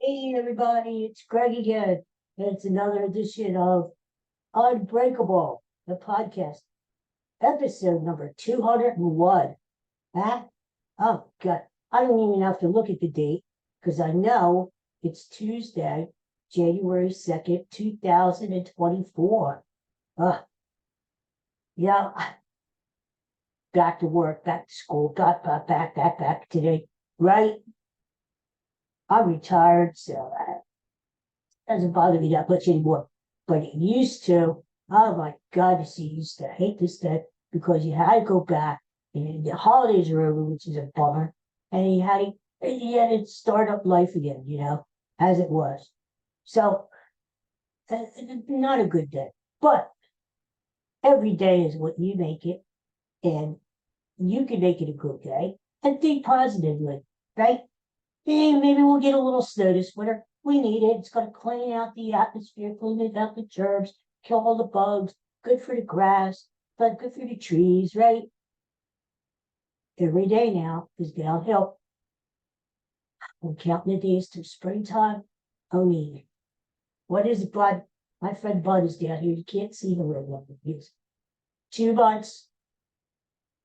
Hey everybody, it's Greg again. And it's another edition of Unbreakable, the podcast, episode number 201. Huh? Oh God, I don't even have to look at the date because I know it's Tuesday, January 2nd, 2024. Uh, yeah, back to work, back to school, back today, right? I'm retired, so doesn't bother me that much anymore. But it used to. Oh my God, I used to hate this day because you had to go back and the holidays are over, which is a bummer. And you had to start up life again, as it was. So not a good day. But every day is what you make it, and you can make it a good day and think positively, right? Hey, maybe we'll get a little snow this winter. We need it. It's going to clean out the atmosphere, clean out the germs, kill all the bugs. Good for the grass, but good for the trees, right? Every day now is downhill. I'm counting the days to springtime. Oh, me. What is it, Bud? My friend Bud is down here. You can't see the red one. He's 2 months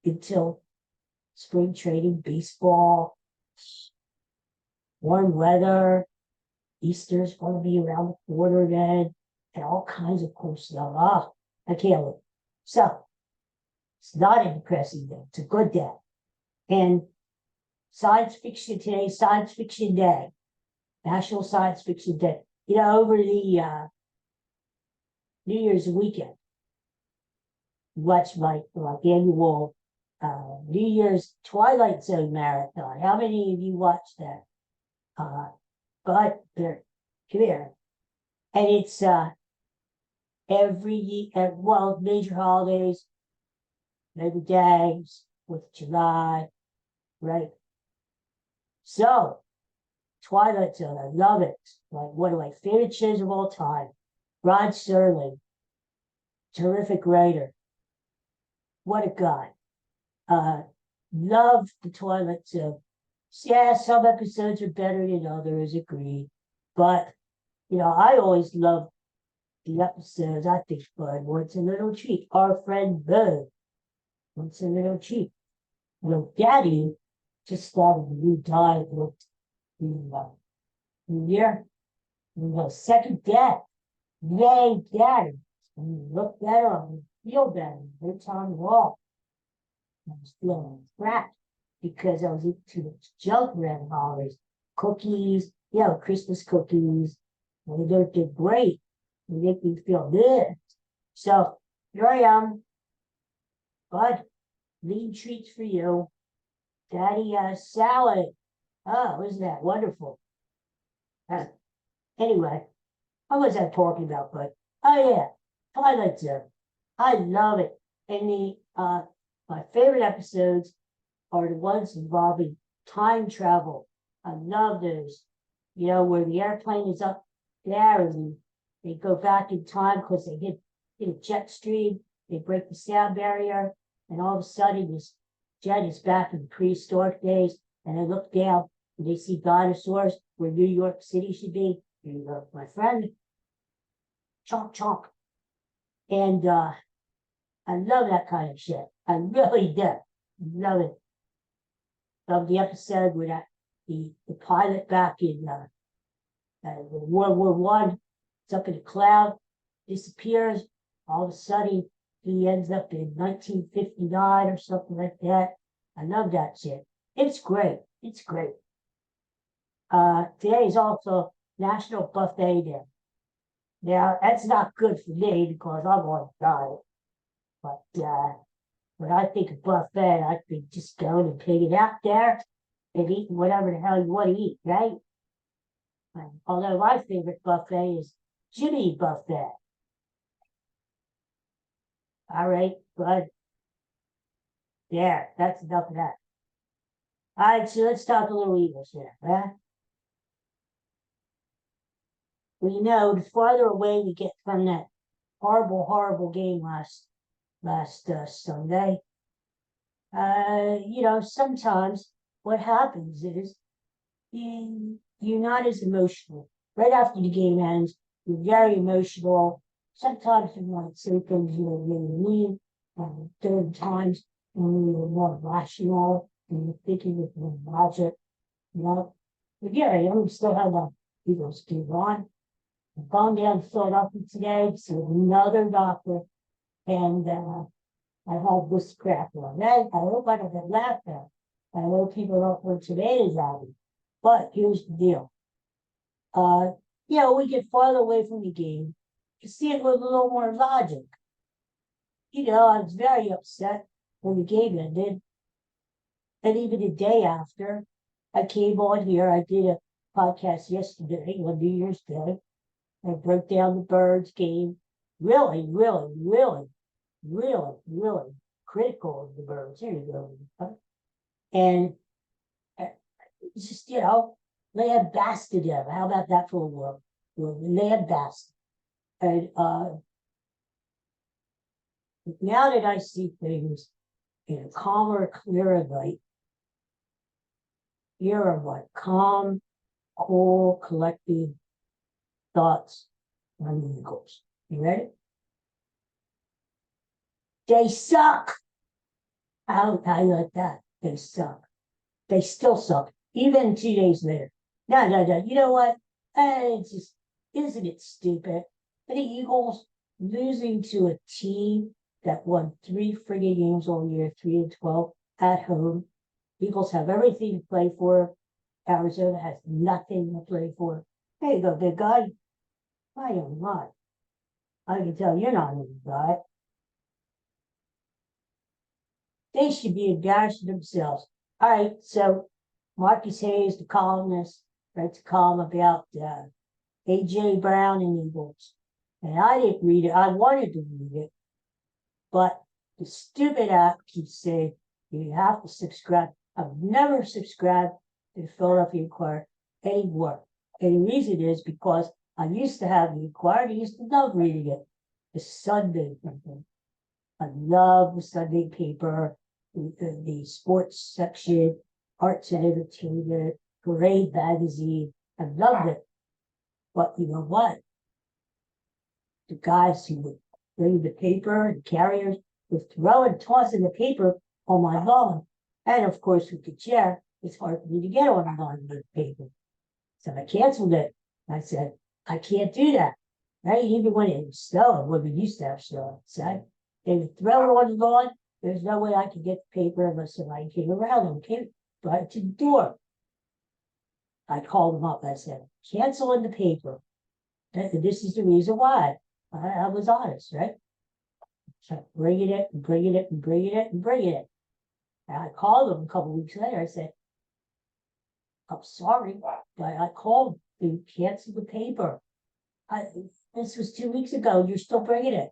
until spring training, baseball, warm weather. Easter's going to be around the corner then, and all kinds of cool stuff. I can't wait. So, it's not a depressing day. It's a good day. And science fiction today, Science Fiction Day, National Science Fiction Day. Over the New Year's weekend, watch my annual New Year's Twilight Zone marathon. How many of you watched that? But there, come here. And it's every well, major holidays, Labor Day, 4th of July, right? So, Twilight Zone, I love it. Like one of my favorite shows of all time. Rod Serling, terrific writer. What a guy. Love the Twilight Zone. Yeah, some episodes are better than others, agreed. But, I always love the episodes. I think Bud wants a little treat. Our friend Bud wants a little treat. Daddy just started a new diet with the new year. Second dad. Yay, Daddy. And you look better, and you feel better. No time at all. I was feeling crap because I was eating too much junk around the holidays. Cookies, Christmas cookies. And they're great. They make me feel good. So here I am. Bud, lean treats for you. Daddy, salad. Oh, isn't that wonderful? Anyway, what was I talking about, Bud? Oh yeah, Twilight Zone. I love it. And my favorite episodes are the ones involving time travel. I love those. Where the airplane is up there and they go back in time because they hit a jet stream, they break the sound barrier, and all of a sudden this jet is back in prehistoric days, and they look down and they see dinosaurs where New York City should be. Here you go, my friend. Chonk chonk. And I love that kind of shit. I really do. Love it. Love the episode where the pilot back in World War One, it's up in a cloud, disappears. All of a sudden, he ends up in 1959 or something like that. I love that shit. It's great. It's great. Today is also National Buffet Day. Now, that's not good for me because I'm on a diet. But when I think of buffet, I think just going and picking out there and eating whatever the hell you want to eat, right? Although my favorite buffet is Jimmy Buffet. All right, Bud. There, that's enough of that. All right, so let's talk a little Eagles here, huh? Well, the farther away we get from that horrible, horrible game last Sunday, sometimes what happens is you're not as emotional. Right after the game ends, you're very emotional. Sometimes you want to say things you don't really mean. Third times when you're more rational and you're thinking with more logic, you know. But yeah, I am still have that Eagles game on. I've gone down to Philadelphia today to see another doctor, and I have this crap on. I hope I don't get laughed at. I know people don't put tomatoes at me. But here's the deal. Uh, we get farther away from the game to see it with a little more logic. I was very upset when the game ended. And even the day after, I came on here. I did a podcast yesterday on New Year's Day. I broke down the Birds game. Really, really, really, really, really critical of the Birds. Here you go. And it's just, they had Basta them. How about that for a word? They had Basta. And now that I see things in a calmer, clearer light, here are my calm, cool, collective thoughts on the Eagles. You ready? They suck. How like that? They suck. They still suck, even 2 days later. No. You know what? It's just, isn't it stupid? The Eagles losing to a team that won 3 friggin' games all year, 3-12 at home. Eagles have everything to play for. Arizona has nothing to play for. There you go, big guy. I am not. I can tell you're not a big guy. They should be embarrassed themselves. All right, so Marcus Hayes, the columnist, writes a column about A.J. Brown and Eagles. And I didn't read it. I wanted to read it. But the stupid app keeps saying you have to subscribe. I've never subscribed to the Philadelphia Inquirer anymore. And the reason is because I used to have the Inquirer. I used to love reading it. The Sunday paper. I love the Sunday paper, the sports section, arts and entertainment, Parade magazine. I loved it. But you know what? The guys who would bring the paper and carriers would throw and toss in the paper on my lawn. And of course, with the chair, it's hard for me to get on my lawn with the paper. So I canceled it. I said, I can't do that. Right? Even when it was snowing, when we used to have snow outside, they would throw it on the lawn. There's no way I could get the paper unless somebody came around and came right to the door. I called them up. I said, canceling the paper. This is the reason why. I was honest, right? So bringing it and bringing it and bringing it and bringing it. And I called them a couple weeks later. I said, I'm sorry, but I called to cancel the paper. This was 2 weeks ago. You're still bringing it.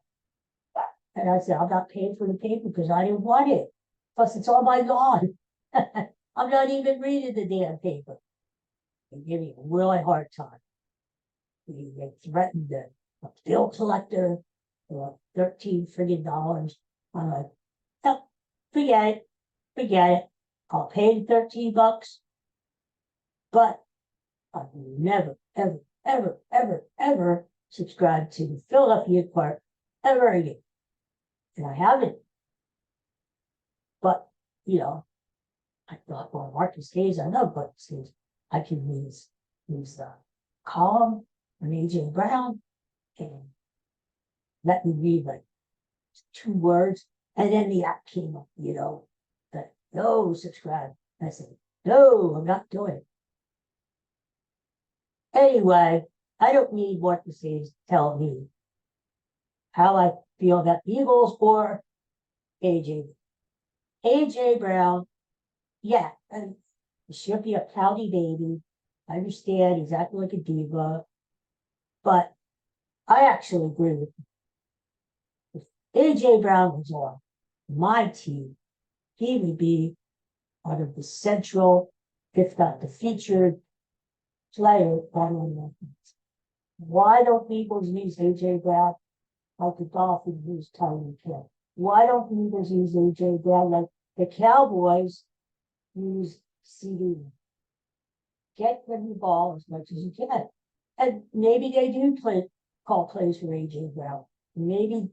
And I said, I'm not paying for the paper because I didn't want it. Plus, it's on my lawn. I'm not even reading the damn paper. They give me a really hard time. They threatened a bill collector for $13 friggin'. I'm like, no, forget it. I'll pay the $13, but I've never, ever, ever, ever, ever subscribed to the Philadelphia Inquirer ever again. And I haven't. But, I thought, well, Marcus Hayes, I know Marcus Hayes. I can use the column on A.J. Brown and let me read like 2 words. And then the app came up, that no, subscribe. I said, no, I'm not doing it. Anyway, I don't need Marcus Hayes to tell me how I feel about the Eagles or A.J. A.J. Brown, yeah, and he should be a pouty baby. I understand he's acting like a diva, but I actually agree with you. If A.J. Brown was on my team, he would be one of the central, if not the featured player on the offense. Why don't the Eagles use A.J. Brown like the Dolphins use Tyreek Hill? Why don't the Eagles use A.J. Brown like the Cowboys use CD? get them the ball as much as you can. And maybe they do call plays for AJ Brown. Maybe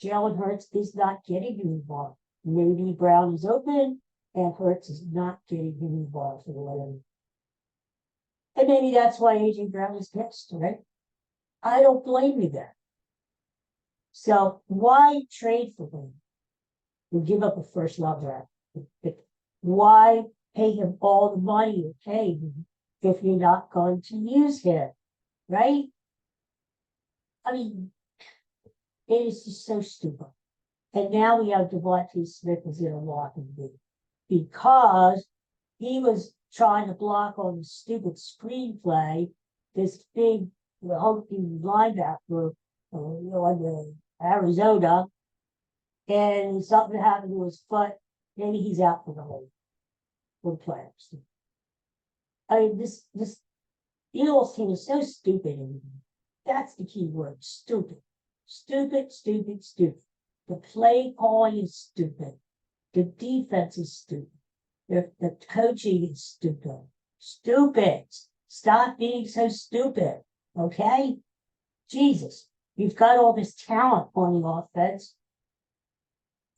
Jalen Hurts is not getting him the ball. Maybe Brown is open and Hurts is not getting him the ball for the whatever. And maybe that's why AJ Brown is pissed, right? I don't blame you there. So why trade for him? And give up a first round draft. Why pay him all the money you pay him if you're not going to use him, right? I mean, it is just so stupid. And now we have Devontae Smith as in a walking boot because he was trying to block on the stupid screenplay this big hulking linebacker on the Arizona, and something happened to his foot. Maybe he's out for the whole playoffs. I mean, this Eagles team is so stupid. That's the key word: stupid, stupid, stupid, stupid. The play calling is stupid. The defense is stupid. The coaching is stupid. Stupid. Stop being so stupid. Okay? Jesus. You've got all this talent on the offense.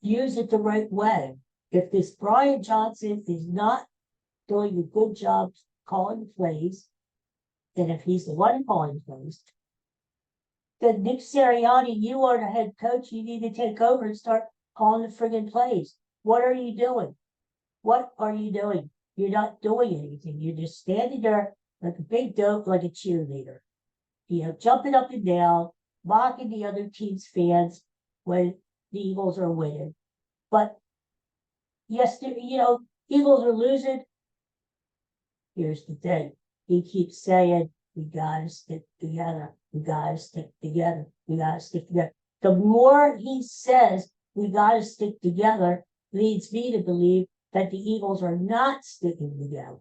Use it the right way. If this Brian Johnson is not doing a good job calling plays, then if he's the one calling plays, then Nick Sirianni, you are the head coach. You need to take over and start calling the friggin' plays. What are you doing? What are you doing? You're not doing anything. You're just standing there like a big dope, like a cheerleader. Jumping up and down, mocking the other team's fans when the Eagles are winning. But yes, Eagles are losing. Here's the thing. He keeps saying, we gotta stick together. We gotta stick together. We gotta stick together. The more he says we gotta stick together, leads me to believe that the Eagles are not sticking together.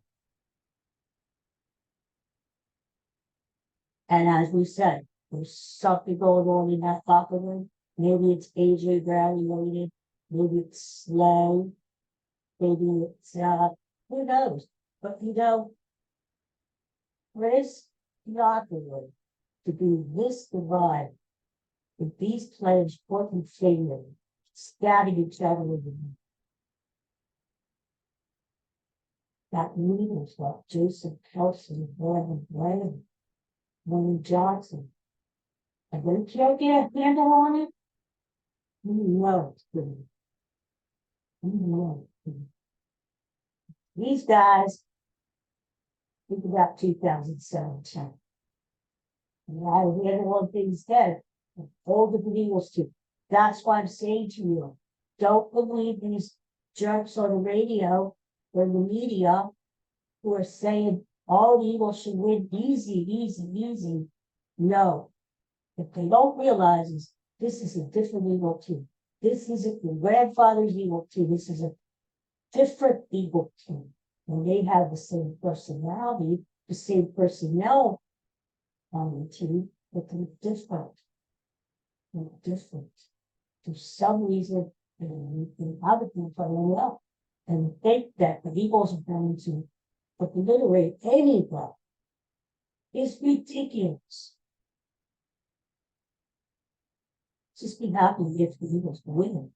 And as we said, there's something going on in that locker room. Maybe it's AJ Brown related. Maybe it's slow. Maybe it's, who knows? But for this locker room to be this divided, with these players pointing fingers, stabbing each other with the that leaders like Jason Kelsey, Brandon Bland, William Johnson, and they can't get a handle on it. We know it's good. We know it's good. These guys, think about 2017. And I was the other one thing said, hold the Eagles to. That's why I'm saying to you, don't believe these jerks on the radio or the media who are saying all the Eagles should win easy, easy, easy. No. If they don't realize is this is a different Eagle team. This isn't your grandfather's Eagle team. This is a different Eagle team. And they have the same personality, the same personnel on the team, but they're different. They're different. For some reason, the other people play well and think that the Eagles are going to obliterate anybody is ridiculous. Just be happy if the Eagles win.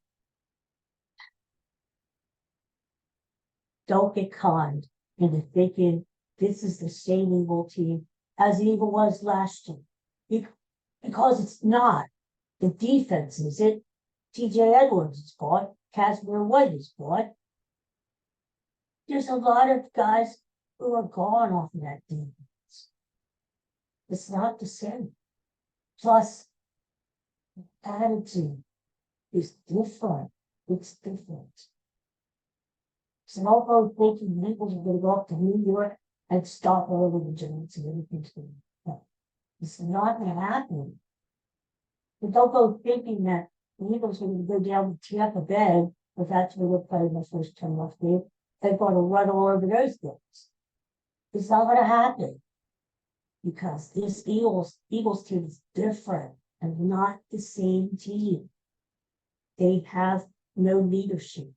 Don't get conned into thinking this is the same Eagle team as the Eagle was last year. Because it's not. The defense is it. TJ Edwards is gone. Casimir White is gone. There's a lot of guys who are gone off of that defense. It's not the same. Plus, attitude is different. It's different. So don't go thinking the Eagles are going to go up to New York and stop over the Giants and everything's going to happen. It's not going to happen. But don't go thinking that the Eagles are going to go down to Tampa Bay, if that's where they're playing the first turnoff game. They're going to run all over those guys. It's not going to happen. Because this Eagles team is different and not the same team. They have no leadership.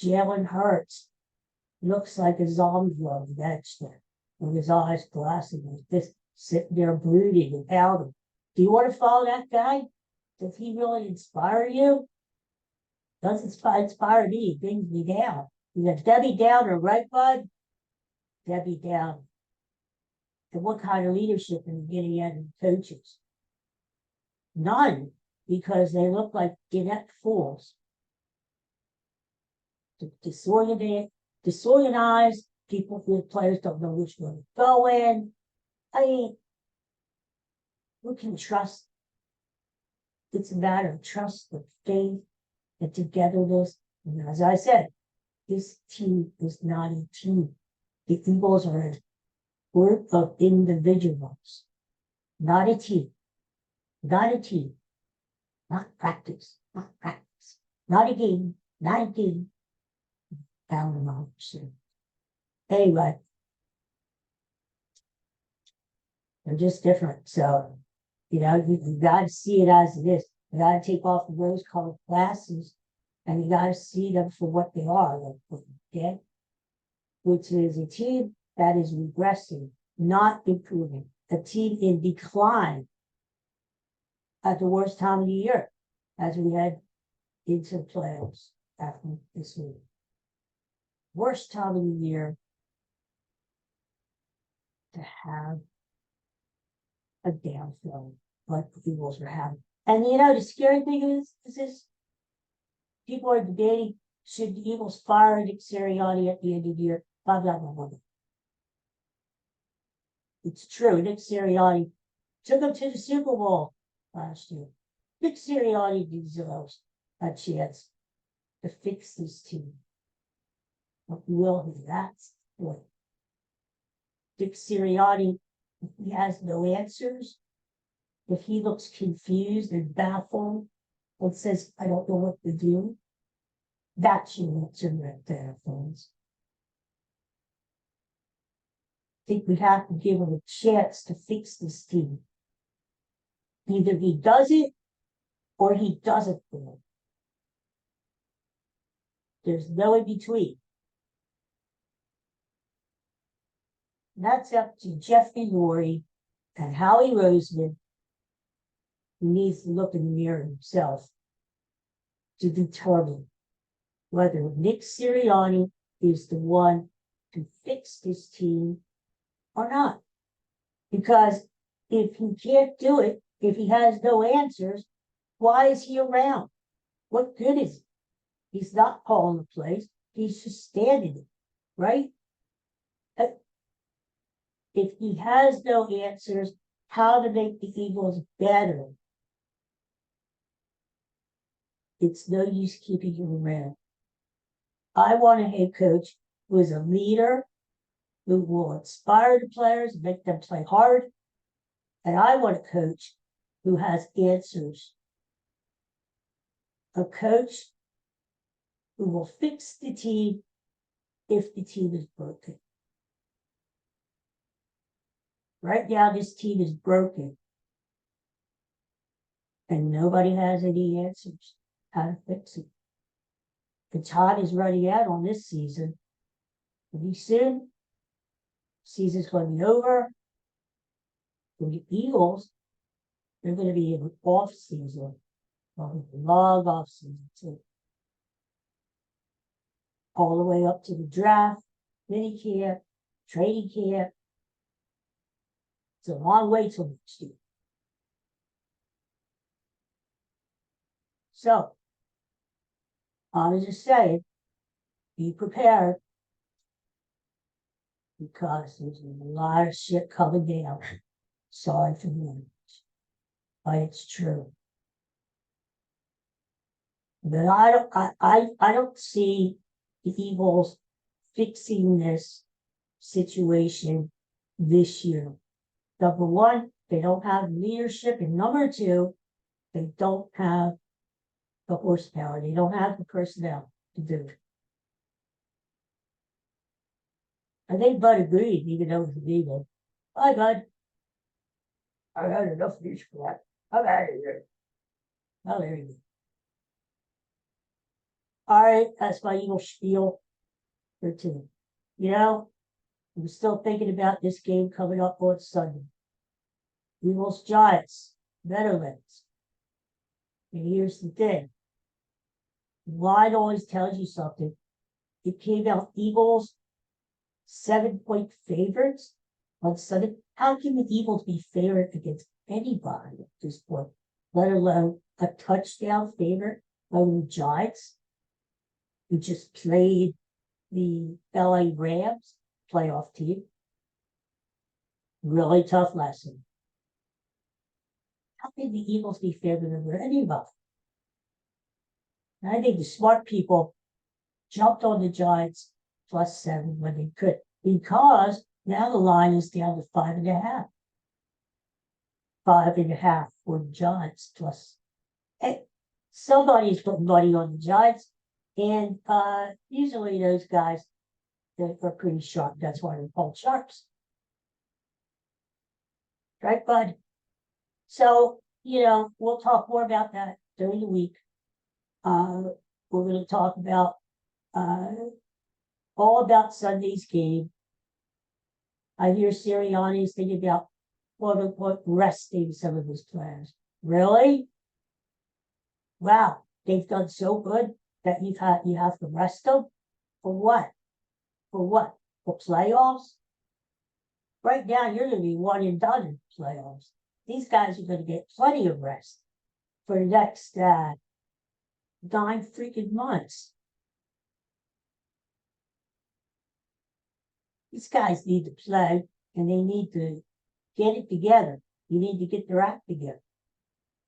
Jalen Hurts looks like a zombie on the bench there. with his eyes glassy, just sitting there brooding and pouting. Do you want to follow that guy? Does he really inspire you? Doesn't inspire me, it brings me down. He's a Debbie Downer, right, bud? Debbie Downer. And what kind of leadership are you getting out of coaches? None, because they look like inept fools. Disorganized, the players don't know which one to go in. I mean, we can trust. It's a matter of trust, and faith, and togetherness. And as I said, this team is not a team. The Eagles are a group of individuals, not a team. Not a team. Not practice. Not practice. Not a game. Not a game. Down and on. Anyway, they're just different. So, you got to see it as it is. You got to take off the rose-colored glasses, and you got to see them for what they are. Okay, which is a team that is regressing, not improving. A team in decline at the worst time of the year, as we head into the playoffs after this week. Worst time of the year to have a downfall like the Eagles are having. And the scary thing is this: people are debating, should the Eagles fire Nick Sirianni at the end of the year? Blah, blah, blah, blah. It's true. Nick Sirianni took them to the Super Bowl last year. Nick Sirianni deserves a chance to fix this team. But will he? That's what Nick Sirianni, if he has no answers, if he looks confused and baffled and says, I don't know what to do, that's your answer right there, friends. I think we have to give him a chance to fix this team. Either he does it or he doesn't do it. There's no in between. And that's up to Jeffrey Lurie and Howie Roseman, who needs to look in the mirror himself to determine whether Nick Sirianni is the one to fix this team or not. Because if he can't do it, if he has no answers, why is he around? What good is it? He's not calling the plays. He's just standing there, right? If he has no answers, how to make the Eagles better, it's no use keeping him around. I want a head coach who is a leader, who will inspire the players, make them play hard. And I want a coach who has answers. A coach who will fix the team if the team is broken. Right now, this team is broken. And nobody has any answers how to fix it. The time is running out on this season. Pretty soon, season's going to be over. For the Eagles, they're going to be in off season. A long off season too. All the way up to the draft, mini camp, training camp. It's a long way till next year. So, I'm just saying, be prepared, because there's a lot of shit coming down. Sorry for the language, but it's true. But I don't see the Eagles fixing this situation this year. Number one, they don't have leadership, and number two, they don't have the horsepower. They don't have the personnel to do it. I think Bud agreed, even though it was illegal. Bye, Bud. I had enough news for that. I'm out of here. Oh, there you go. All right, that's my Eagle spiel for today. I'm still thinking about this game coming up on Sunday. Eagles Giants, Meadowlands. And here's the thing. Line always tells you something. It came out Eagles 7-point favorites on Sunday. How can the Eagles be favorite against anybody at this point, let alone a touchdown favorite over the Giants, who just played the LA Rams playoff team? Really tough lesson. How can the Eagles be favored over anybody? And I think the smart people jumped on the Giants +7 when they could, because now the line is down to 5.5. 5.5 for the Giants plus. Hey, somebody's putting money on the Giants, and usually those guys that are pretty sharp. That's why they're called sharps, right, bud? So we'll talk more about that during the week. We're going to talk about all about Sunday's game. I hear Sirianni's thinking about quote unquote resting some of his players. Really? Wow, they've done so good that you have to rest them? For what? For what? For playoffs? Right now you're gonna be one and done in playoffs. These guys are gonna get plenty of rest for the next 9 freaking months. These guys need to play, and they need to get it together. You need to get their act together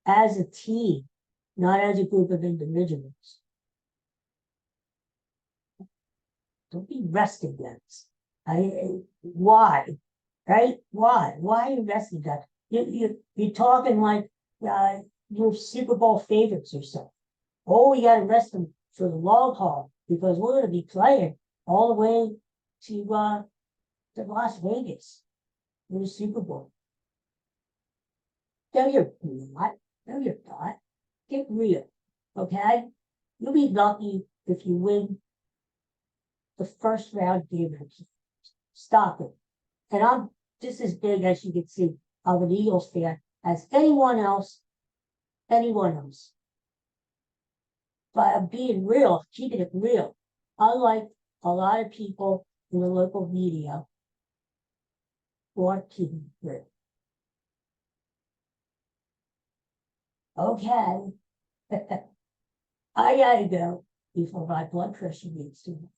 as a team, not as a group of individuals. Don't be resting guys. Why? Right? Why? Why are you resting guys? You're talking like you're Super Bowl favorites or something. Oh, we got to rest them for the long haul because we're going to be playing all the way to Las Vegas for the Super Bowl. No, you're not. No, you're not. Get real, okay? You'll be lucky if you win the first round game. Stop it. And I'm just as big, as you can see, of an Eagles fan as anyone else. Anyone else. But I'm being real, keeping it real. Unlike a lot of people in the local media who aren't keeping it real. Okay. I gotta go before my blood pressure gets too much.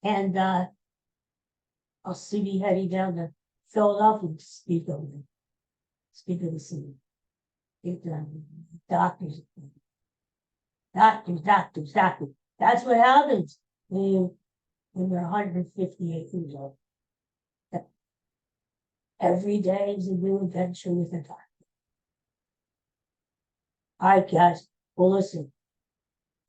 And I'll see me heading down to Philadelphia to speak of the city. Get doctors. That's what happens when you're 158 years old. Every day is a new adventure with a doctor. All right, guys. Well, listen.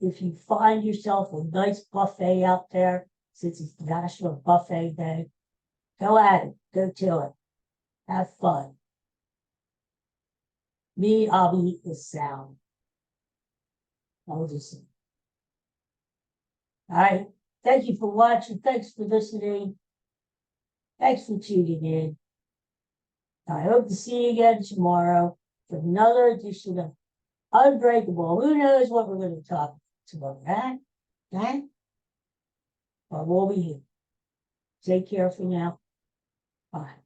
If you find yourself a nice buffet out there, since it's National Buffet Day, go at it. Go to it. Have fun. Me, I'll be eating the sound. I'll just say. All right. Thank you for watching. Thanks for listening. Thanks for tuning in. I hope to see you again tomorrow for another edition of Unbreakable. Who knows what we're going to talk about tomorrow, right? But we'll be here. Take care for now. Bye.